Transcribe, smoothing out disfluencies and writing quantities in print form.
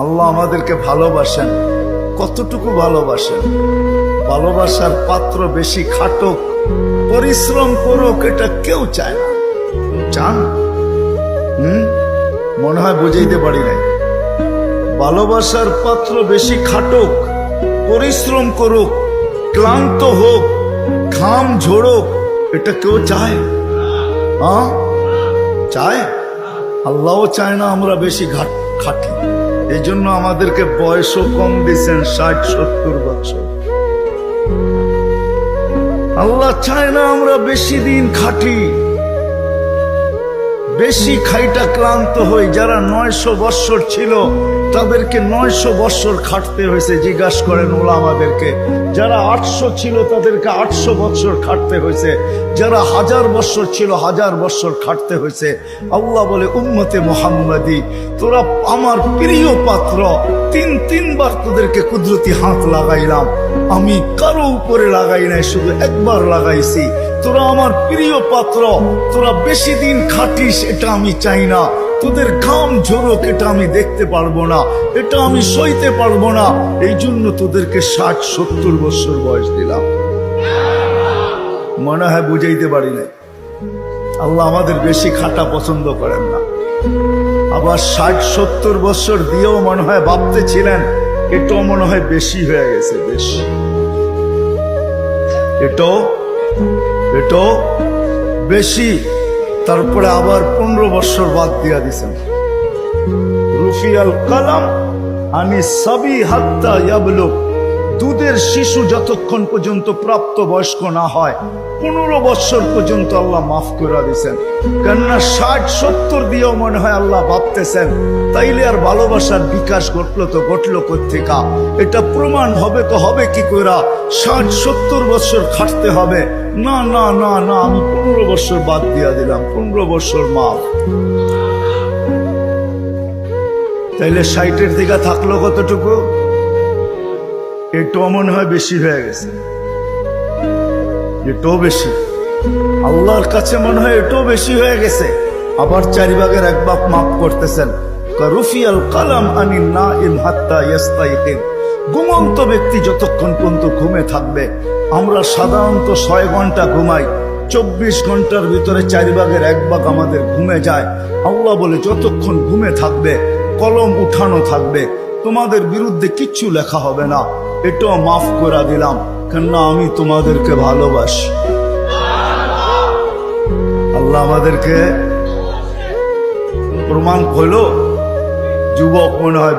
আল্লাহ আমাদেরকে ভালোবাসেন, কতটুকু ভালোবাসেন? ভালোবাসার পাত্র বেশি খাটুক, পরিশ্রম করুক, এটা কেউ চায় না। চান? মনে হয় বুঝাইতে পারি নাই। ভালোবাসার পাত্র বেশি খাটুক, পরিশ্রম করুক, ক্লান্ত হোক, ঘাম ঝোড়ুক, এটা কেউ চায়? চায়? আল্লাহও চায় না আমরা বেশি খাটি। এই জন্য আমাদেরকে বয়সও কম দিচ্ছেন, 60-70 বছর। আল্লাহ চায় না আমরা বেশি দিন খাটি, বেশি খাইটা ক্লান্ত হই। যারা 900 বৎসর ছিল তাদেরকে 900 বৎসর খাটতে হয়েছে। জিজ্ঞাসা করেন ওলামাদেরকে। যারা 800 ছিল তাদেরকে 800 বৎসর খাটতে হয়েছে। যারা 1000 বৎসর ছিল 1000 বৎসর খাটতে হয়েছে। আল্লাহ বলে, উম্মতে মুহাম্মাদি, তোরা আমার প্রিয় পাত্র। তিনবার তোদেরকে কুদরতি হাত লাগাইলাম, আমি কারো উপরে লাগাই নাই, শুধু একবার লাগাইছি। তোরা আমার প্রিয় পাত্র, তোরা বেশি দিন খাটিস এটা আমি চাই না। তোদের ঘাম ঝরুক এটা আমি দেখতে পারবো না, এটা আমি সইতে পারবো না। এই জন্য তোদেরকে 60-70 বছর বয়স দিলাম। মনে হয় বুঝাইতে পারি নাই। আল্লাহ আমাদের বেশি খাটা পছন্দ করেন না। আবার 60-70 বছর দিয়েও মনে হয় ভাবতে ছিলেন এটাও মনে হয় বেশি হয়ে গেছে। বেশি এটাও বেশি। তারপরে আবার 15 বছর বাদ দিয়া দিছেন। রুফিয়াল কালাম আনি সাবি হাত্তা ইয়াবলুগ, দুধের শিশু যতক্ষণ পর্যন্ত প্রাপ্ত বয়স্ক না হয় 15 বছর পর্যন্ত আল্লাহ মাফ করে দিয়েছেন। কেননা 60-70 দিয়েও মনে হয় আল্লাহ ভাবতেছেন তাইলে আর ভালোবাসার বিকাশ ঘটলো কোত্থেকা? এটা প্রমাণ হবে তো হবে কি কইরা? 60-70 বছর খাটতে হবে? না না না না, আমি 15 বছর বাদ দিয়া দিলাম, 15 বছর মাফ। তাইলে 60-এর দিকে থাকলো কতটুকু? এটাও মনে হয় বেশি হয়ে গেছে। এটাও বেশি, আল্লাহর কাছে মনে হয় এটাও বেশি হয়ে গেছে। আবার 4 ভাগের 1 ভাগ মাফ করতেছেন। রুফিয়াল কালাম আনিন নাইম হাত্তা ইয়াস্তাইকিন, ঘুমন্ত ব্যক্তি যতক্ষণ পর্যন্ত ঘুমে থাকবে। আমরা সাধারণত 6 ঘন্টা ঘুমাই, 24 ঘন্টার ভিতরে 4 ভাগের 1 ভাগ আমাদের ঘুমে যায়। আল্লাহ বলে যতক্ষণ ঘুমে থাকবে কলম উঠানো থাকবে, তোমাদের বিরুদ্ধে কিচ্ছু লেখা হবে না। এটাও মাফ করে দিলাম, কেননা আমি তোমাদেরকে ভালোবাসি। আল্লাহ আমাদেরকে প্রমাণ হইল। যুবক মনে হয়